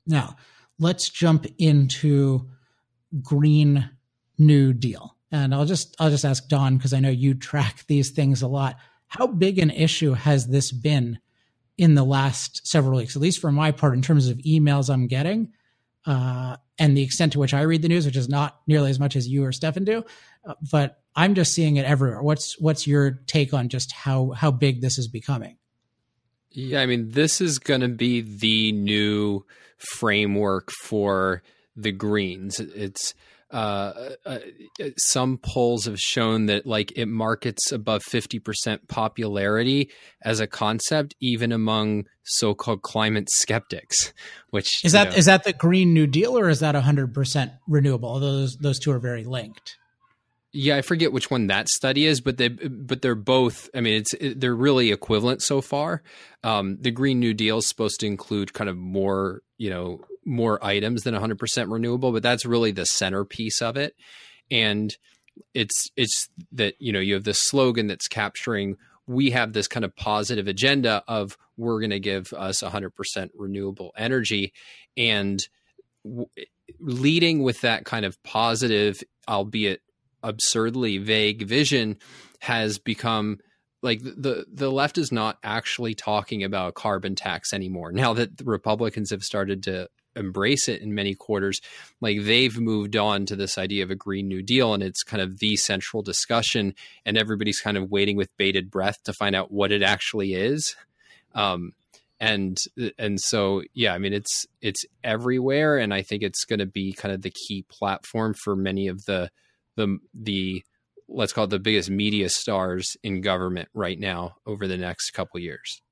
Now, let's jump into Green New Deal. And I'll just ask Don, because I know you track these things a lot. How big an issue has this been in the last several weeks, at least for my part, in terms of emails I'm getting, and the extent to which I read the news, which is not nearly as much as you or Stefan do, but I'm just seeing it everywhere. What's your take on just how big this is becoming? Yeah, I mean, this is going to be the new framework for the Greens. It's some polls have shown that like it markets above 50% popularity as a concept, even among so-called climate skeptics. Which is that the Green New Deal, or is that 100% renewable? Those two are very linked. Yeah, I forget which one that study is, but they're both. I mean, they're really equivalent so far. The Green New Deal is supposed to include kind of more items than 100% renewable, but that's really the centerpiece of it. And it's that you have this slogan that's capturing. We have this kind of positive agenda of we're going to give us 100% renewable energy, and leading with that kind of positive, albeit absurdly vague vision, has become like the left is not actually talking about a carbon tax anymore. Now that the Republicans have started to embrace it in many quarters, like they've moved on to this idea of a Green New Deal, and it's kind of the central discussion, and everybody's kind of waiting with bated breath to find out what it actually is. And so, yeah, I mean, it's everywhere. And I think it's going to be kind of the key platform for many of the let's call it the biggest media stars in government right now over the next couple of years.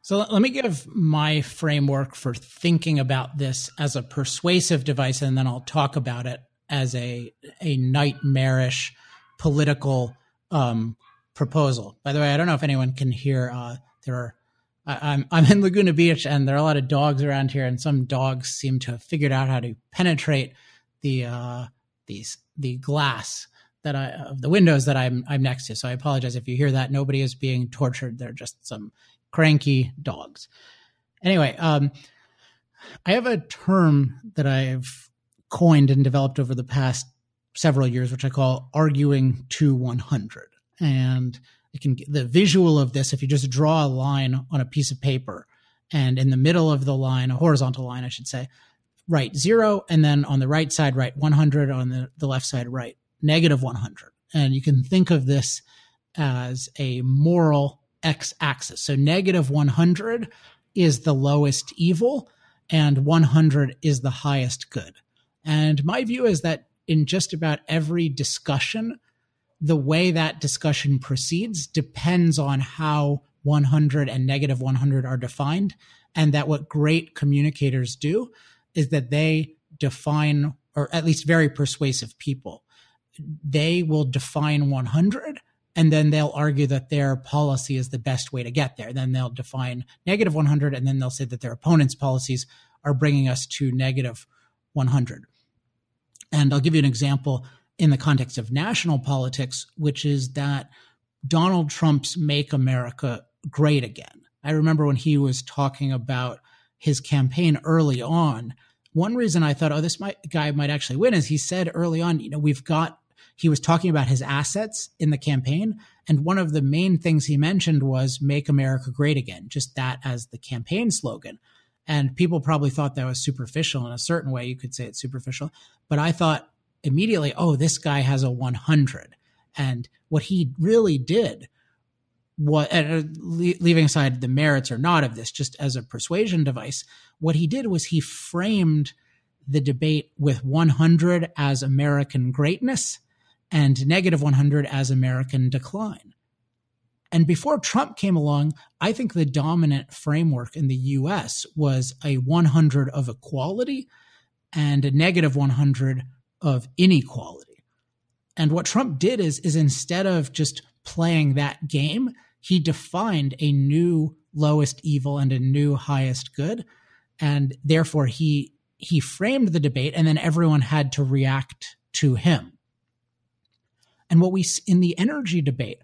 So let me give my framework for thinking about this as a persuasive device, and then I'll talk about it as a nightmarish political proposal. By the way, I don't know if anyone can hear. I'm in Laguna Beach, and there are a lot of dogs around here, and some dogs seem to have figured out how to penetrate the glass of the windows that I'm next to. So I apologize if you hear that. Nobody is being tortured. They're just some cranky dogs. Anyway, I have a term that I've coined and developed over the past several years, which I call arguing to 100. And the visual of this, if you just draw a line on a piece of paper, and in the middle of the line, a horizontal line, I should say, write 0, and then on the right side, write 100, on the left side, write -100. And you can think of this as a moral x-axis. So -100 is the lowest evil, and 100 is the highest good. And my view is that in just about every discussion, the way that discussion proceeds depends on how 100 and -100 are defined, and that what great communicators do is that they define, or at least very persuasive people, they will define 100, and then they'll argue that their policy is the best way to get there. Then they'll define -100, and then they'll say that their opponent's policies are bringing us to -100. And I'll give you an example in the context of national politics, which is that Donald Trump's Make America Great Again. I remember when he was talking about his campaign early on, one reason I thought, this guy might actually win is he said early on, he was talking about his assets in the campaign. And one of the main things he mentioned was Make America Great Again, just that as the campaign slogan. And people probably thought that was superficial. In a certain way, you could say it's superficial. But I thought immediately, this guy has a 100. And what he really did, leaving aside the merits or not of this, just as a persuasion device, what he did was he framed the debate with 100 as American greatness and -100 as American decline. And before Trump came along, I think the dominant framework in the US was a 100 of equality and a -100 of inequality. And what Trump did is instead of just playing that game, he defined a new lowest evil and a new highest good. And therefore he framed the debate, and then everyone had to react to him. And what we in the energy debate,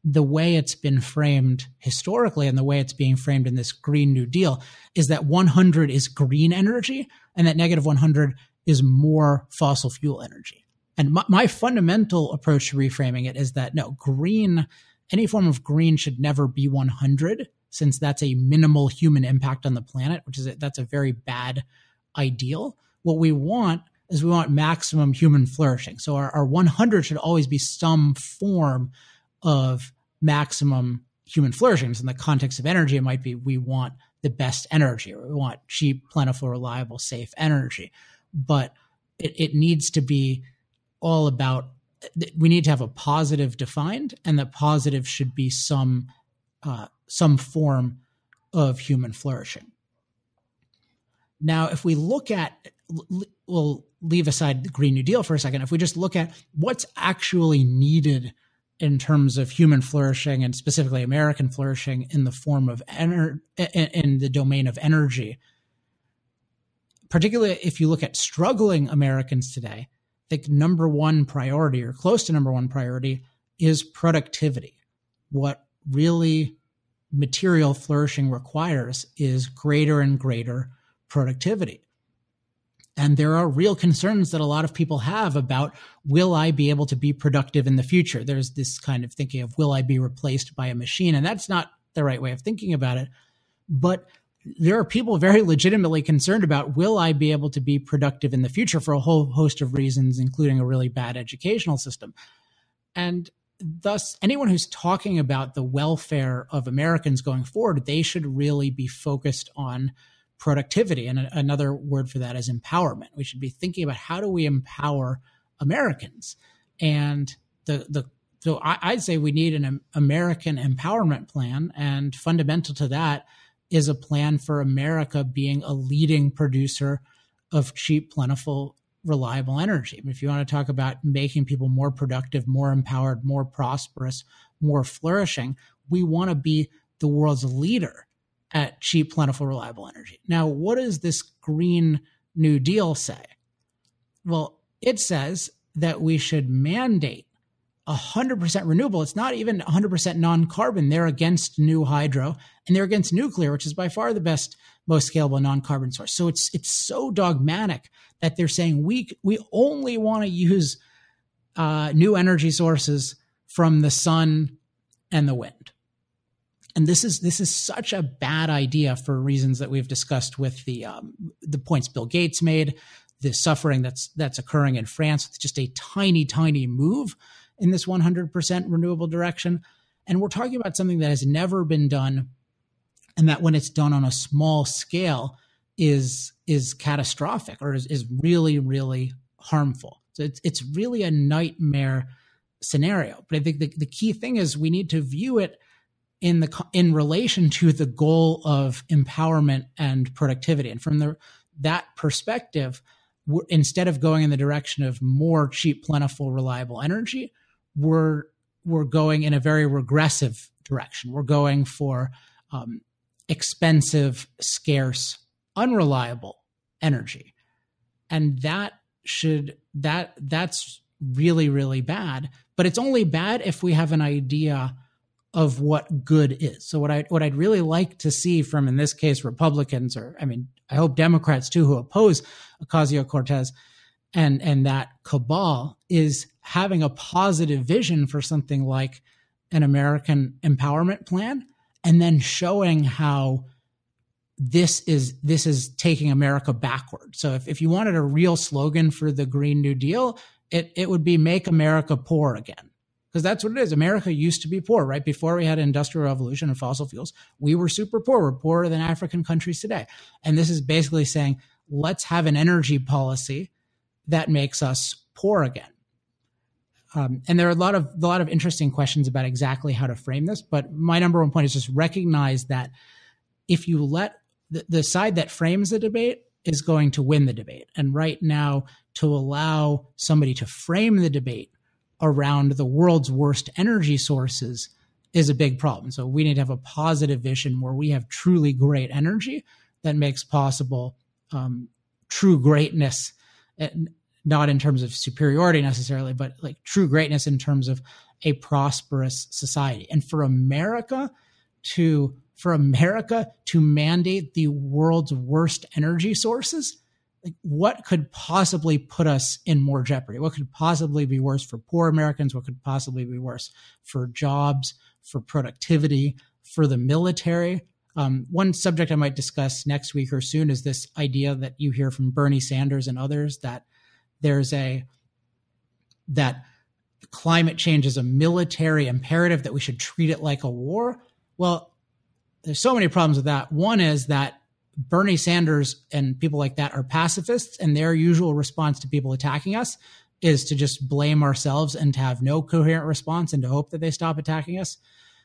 the way it's been framed historically and the way it's being framed in this Green New Deal is that 100 is green energy and that negative 100 is more fossil fuel energy. And my fundamental approach to reframing it is that no, green, any form of green should never be 100, since that's a minimal human impact on the planet, that's a very bad ideal. What we want is we want maximum human flourishing. So our 100 should always be some form of maximum human flourishing. So in the context of energy, it might be we want the best energy, or we want cheap, plentiful, reliable, safe energy. But it needs to be all about, we need to have a positive defined, and the positive should be some form of human flourishing. Now, if we look at, we'll leave aside the Green New Deal for a second. If we just look at what's actually needed in terms of human flourishing, and specifically American flourishing in the form of in the domain of energy, particularly if you look at struggling Americans today, I think number one priority, or close to number one priority, is productivity. What really material flourishing requires is greater and greater productivity. And there are real concerns that a lot of people have about, will I be able to be productive in the future? There's this kind of thinking of, will I be replaced by a machine? And that's not the right way of thinking about it. But there are people very legitimately concerned about, will I be able to be productive in the future, for a whole host of reasons, including a really bad educational system. And thus, anyone who's talking about the welfare of Americans going forward, they should really be focused on productivity. And another word for that is empowerment. We should be thinking about, how do we empower Americans? And so I'd say we need an American empowerment plan, and fundamental to that is a plan for America being a leading producer of cheap, plentiful, reliable energy. If you want to talk about making people more productive, more empowered, more prosperous, more flourishing, we want to be the world's leader at cheap, plentiful, reliable energy. Now, what does this Green New Deal say? Well, it says that we should mandate 100% renewable. It's not even 100% non-carbon. They're against new hydro, and they're against nuclear, which is by far the best, most scalable non-carbon source. So it's so dogmatic that they're saying we only want to use new energy sources from the sun and the wind. And this is such a bad idea for reasons that we've discussed with the points Bill Gates made, the suffering that's occurring in France with just a tiny move in this 100% renewable direction. And we're talking about something that has never been done, and that when it's done on a small scale is catastrophic, or is really, really harmful. So it's really a nightmare scenario. But I think the key thing is we need to view it in relation to the goal of empowerment and productivity. And from that perspective, instead of going in the direction of more cheap, plentiful, reliable energy, we're going in a very regressive direction. We're going for expensive, scarce, unreliable energy. And that's really, really bad. But it's only bad if we have an idea of what good is. So what I'd really like to see from, in this case, Republicans, or I hope Democrats too, who oppose Ocasio-Cortez and that cabal, is having a positive vision for something like an American empowerment plan, and then showing how this is taking America backward. So if you wanted a real slogan for the Green New Deal, it would be "Make America Poor Again." Because that's what it is. America used to be poor, right? Before we had an industrial revolution and fossil fuels, we were super poor. We're poorer than African countries today. And this is basically saying, let's have an energy policy that makes us poor again. And there are a lot of interesting questions about exactly how to frame this. But my number one point is just recognize that if you let the side that frames the debate is going to win the debate. And right now, to allow somebody to frame the debate around the world's worst energy sources is a big problem. So we need to have a positive vision where we have truly great energy that makes possible true greatness, not in terms of superiority necessarily, but like true greatness in terms of a prosperous society. And for America to mandate the world's worst energy sources, like, what could possibly put us in more jeopardy? What could possibly be worse for poor Americans? What could possibly be worse for jobs, for productivity, for the military? One subject I might discuss next week or soon is this idea that you hear from Bernie Sanders and others, that that climate change is a military imperative, that we should treat it like a war. Well, there's so many problems with that. One is that Bernie Sanders and people like that are pacifists, and their usual response to people attacking us is to just blame ourselves and to have no coherent response and to hope that they stop attacking us.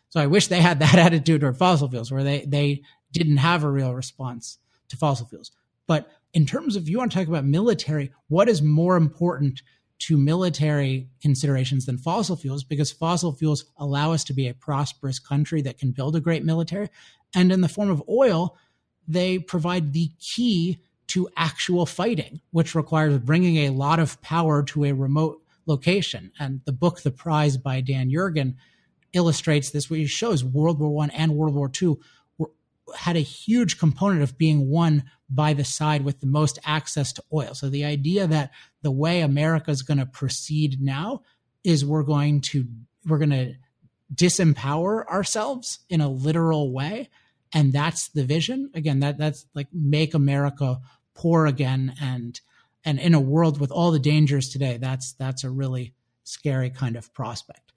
So I wish they had that attitude toward fossil fuels, where they didn't have a real response to fossil fuels. But in terms of, you want to talk about military, what is more important to military considerations than fossil fuels? Because fossil fuels allow us to be a prosperous country that can build a great military. And in the form of oil, they provide the key to actual fighting, which requires bringing a lot of power to a remote location. And the book, The Prize by Dan Yergin, illustrates this, where he shows World War I and World War II had a huge component of being won by the side with the most access to oil. So the idea that the way America is going to proceed now is we're going to disempower ourselves in a literal way. And that's the vision. Again, that's like make America poor again. And in a world with all the dangers today, that's a really scary kind of prospect.